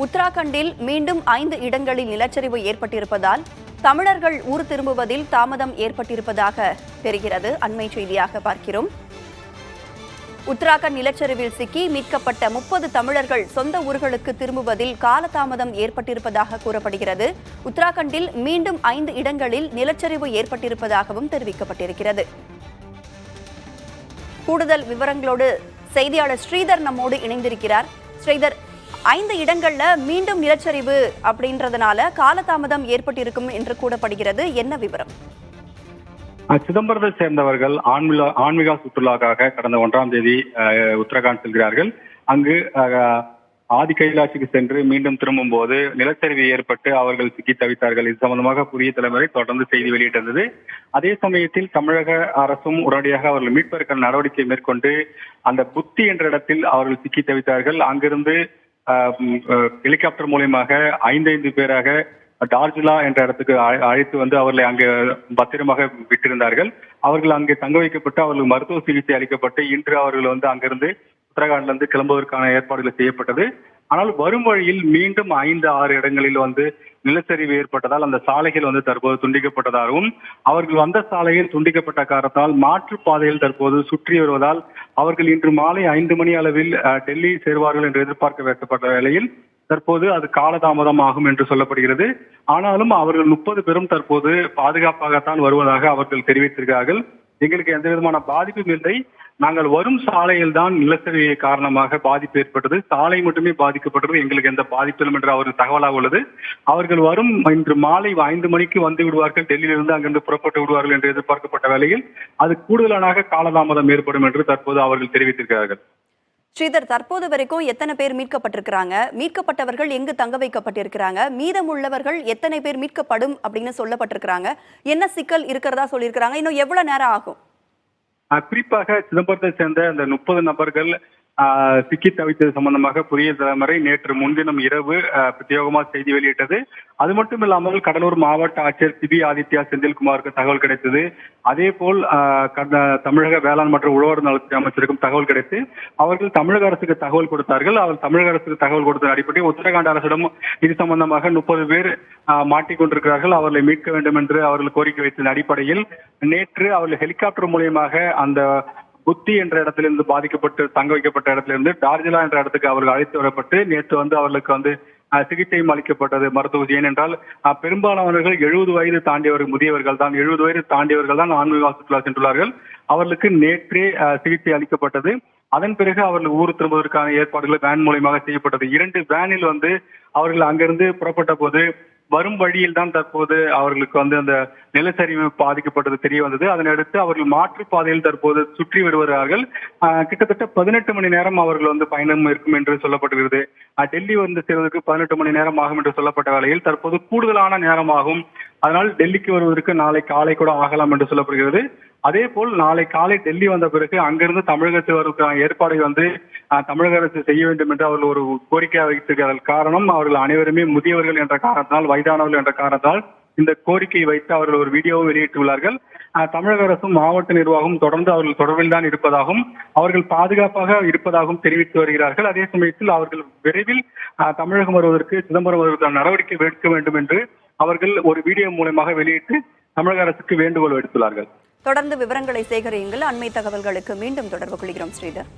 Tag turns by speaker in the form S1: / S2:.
S1: உத்தராகண்டில் மீண்டும் 5 இடங்களில் நிலச்சரிவு ஏற்பட்டிருப்பதால் தமிழர்கள் ஊர் திரும்புவதில் தாமதம் ஏற்பட்டிருப்பதாக தெரிகிறது. அண்மை செய்தியாக பார்க்கிறோம். உத்தராகண்ட் நிலச்சரிவில் சிக்கி மீட்கப்பட்ட 30 தமிழர்கள் சொந்த ஊர்களுக்கு திரும்புவதில் காலதாமதம் ஏற்பட்டிருப்பதாக கூறப்படுகிறது. உத்தராகண்டில் மீண்டும் 5 இடங்களில் நிலச்சரிவு ஏற்பட்டிருப்பதாகவும் தெரிவிக்கப்பட்டிருக்கிறது. கூடுதல் விவரங்களோடு செய்தியாளர் ஸ்ரீதர் நம்மோடு இணைந்திருக்கிறார். ஸ்ரீதர், 5 இடங்கள்ல மீண்டும் நிலச்சரிவு அப்படின்றதுனால காலதாமதம் ஏற்பட்டிருக்கும் என்று கூறப்படுகிறது. என்ன விவரம்?
S2: சிதம்பரத்தை சேர்ந்தவர்கள் ஆன்மீக சுற்றுலாக்காக கடந்த 1ஆம் தேதி உத்தரகாண்ட் செல்கிறார்கள். அங்கு ஆதி கைலாசிக்கு சென்று மீண்டும் திரும்பும் போது நிலச்சரிவு ஏற்பட்டு அவர்கள் சிக்கி தவித்தார்கள். இது சம்பந்தமாக புதிய தலைமுறை தொடர்ந்து செய்தி வெளியிட்டிருந்தது. அதே சமயத்தில் தமிழக அரசும் உடனடியாக அவர்கள் மீட்பதற்கான நடவடிக்கை மேற்கொண்டு அந்த புத்தி என்ற இடத்தில் அவர்கள் சிக்கி தவித்தார்கள். அங்கிருந்து ஹெலிகாப்டர் மூலமாக 5 பேராக டார்ஜுலா என்ற இடத்துக்கு அழைத்து வந்து அவர்களை அங்கு பத்திரமாக விட்டிருந்தார்கள். அவர்கள் அங்கே தங்க வைக்கப்பட்டு அவர்களுக்கு மருத்துவ சிகிச்சை அளிக்கப்பட்டு இன்று அவர்கள் வந்து அங்கிருந்து உத்தரகாண்ட்ல இருந்து கிளம்புவதற்கான ஏற்பாடுகள் செய்யப்பட்டது. ஆனால் வரும் வழியில் மீண்டும் 5-6 இடங்களில் வந்து நிலச்சரிவு ஏற்பட்டதால் அந்த சாலைகள் வந்து தற்போது துண்டிக்கப்பட்டதாகவும் அவர்கள் வந்த சாலையில் துண்டிக்கப்பட்ட காரணத்தால் மாற்றுப்பாதையில் தற்போது சுற்றி வருவதால் அவர்கள் இன்று மாலை 5 மணி அளவில் டெல்லி சேர்வார்கள் என்று எதிர்பார்க்க வைக்கப்பட்ட வேளையில் தற்போது அது காலதாமதம் ஆகும் என்று சொல்லப்படுகிறது. ஆனாலும் அவர்கள் 30 பேரும் தற்போது பாதுகாப்பாகத்தான் வருவதாக அவர்கள் தெரிவித்திருக்கிறார்கள். எங்களுக்கு எந்த விதமான பாதிப்பும் இல்லை. நாங்கள் வரும் சாலையில் தான் நிலச்சரிவு காரணமாக பாதிப்பு ஏற்பட்டது. சாலை மட்டுமே பாதிக்கப்பட்டது. எங்களுக்கு எந்த பாதிப்பிலும் என்று அவர்கள் தகவலாக உள்ளது. அவர்கள் வரும் இன்று மாலை 5 மணிக்கு வந்து விடுவார்கள். டெல்லியிலிருந்து அங்கிருந்து புறப்பட்டு விடுவார்கள் என்று எதிர்பார்க்கப்பட்ட வேளையில் அது கூடுதலாக காலதாமதம் ஏற்படும் என்று தற்போது அவர்கள் தெரிவித்திருக்கிறார்கள்.
S1: ஸ்ரீதர், தற்போது வரைக்கும் எத்தனை பேர் மீட்கப்பட்டிருக்கிறாங்க? மீட்கப்பட்டவர்கள் எங்கு தங்க வைக்கப்பட்டிருக்கிறாங்க? மீதம் உள்ளவர்கள் எத்தனை பேர் மீட்கப்படும் அப்படின்னு சொல்லப்பட்டிருக்கிறாங்க? என்ன சிக்கல் இருக்கிறதா சொல்லியிருக்கிறாங்க? இன்னும் எவ்வளவு நேரம் ஆகும்?
S2: குறிப்பாக சிதம்பரத்தை சேர்ந்த அந்த 30 நபர்கள் சிக்கி தவித்தது சம்பந்தமாக புதிய தலைமுறை நேற்று முன்தினம் இரவு பிரத்யேகமாக செய்தி வெளியிட்டது. அது மட்டும் இல்லாமல் கடலூர் மாவட்ட ஆட்சியர் சிபி ஆதித்யா செந்தில்குமாருக்கு தகவல் கிடைத்தது. அதே போல் தமிழக வேளாண் மற்றும் உழவர் நலத்துறை அமைச்சருக்கும் தகவல் கிடைத்து அவர்கள் தமிழக அரசுக்கு தகவல் கொடுத்தார்கள். அவர் தமிழக அரசுக்கு தகவல் கொடுத்த அடிப்படையில் உத்தரகாண்ட் அரசிடம் இது சம்பந்தமாக 30 பேர் மாட்டிக்கொண்டிருக்கிறார்கள், அவர்களை மீட்க வேண்டும் என்று அவர்கள் கோரிக்கை வைத்ததன் அடிப்படையில் நேற்று அவர்கள் ஹெலிகாப்டர் மூலியமாக அந்த புத்தி என்ற இடத்திலிருந்து பாதிக்கப்பட்டு தங்க வைக்கப்பட்ட இடத்திலிருந்து டார்ஜுலா என்ற இடத்துக்கு அவர்கள் அழைத்து வரப்பட்டு நேற்று வந்து அவர்களுக்கு வந்து சிகிச்சையும் அளிக்கப்பட்டது மருத்துவ. ஏனென்றால் பெரும்பாலானவர்கள் 70 வயது தாண்டியவர்கள், முதியவர்கள் தான், 70 வயது தாண்டியவர்கள் தான் ஆன்மீக சுற்றுலா சென்றுள்ளார்கள். அவர்களுக்கு நேற்றே சிகிச்சை அளிக்கப்பட்டது. அதன் பிறகு அவர்கள் ஊர் திரும்புவதற்கான ஏற்பாடுகள் வேன் மூலமாக செய்யப்பட்டது. 2 வேனில் வந்து அவர்கள் அங்கிருந்து புறப்பட்ட போது வரும் வழியில் தான் தற்போது அவர்களுக்கு வந்து அந்த நிலச்சரிவு பாதிக்கப்பட்டது தெரிய வந்தது. அதனையடுத்து அவர்கள் மாற்றுப்பாதையில் தற்போது சுற்றி வருகிறார்கள். கிட்டத்தட்ட 18 மணி நேரம் அவர்கள் வந்து பயணம் இருக்கும் என்று சொல்லப்படுகிறது. டெல்லி வந்து சேர்வதற்கு 18 மணி நேரம் ஆகும் என்று சொல்லப்பட்ட வேளையில் தற்போது கூடுதலான நேரமாகும். அதனால் டெல்லிக்கு வருவதற்கு நாளை காலை கூட ஆகலாம் என்று சொல்லப்படுகிறது. அதே போல் நாளை காலை டெல்லி வந்த பிறகு அங்கிருந்து தமிழகத்தில் வருவதற்கான ஏற்பாடை வந்து தமிழக அரசு செய்ய வேண்டும் என்று அவர்கள் ஒரு கோரிக்கை வைத்திருக்கிறார்கள். காரணம், அவர்கள் அனைவருமே முதியவர்கள் என்ற காரணத்தால், வயதானவர்கள் என்ற காரணத்தால் இந்த கோரிக்கையை வைத்து அவர்கள் ஒரு வீடியோவை வெளியிட்டுள்ளார்கள். தமிழக அரசும் மாவட்ட நிர்வாகம் தொடர்ந்து அவர்கள் தொடர்பில் தான் இருப்பதாகவும் அவர்கள் பாதுகாப்பாக இருப்பதாகவும் தெரிவித்து வருகிறார்கள். அதே சமயத்தில் அவர்கள் விரைவில் தமிழகம் வருவதற்கு, சிதம்பரம் வருவதற்கான நடவடிக்கை எடுக்க வேண்டும் என்று அவர்கள் ஒரு வீடியோ மூலமாக வெளியிட்டு தமிழக அரசுக்கு வேண்டுகோள் விடுத்துள்ளார்கள்.
S1: தொடர்ந்து விவரங்களை சேகரியுங்கள். அண்மை தகவல்களுக்கு மீண்டும் தொடர்பு கொள்கிறோம் ஸ்ரீதர்.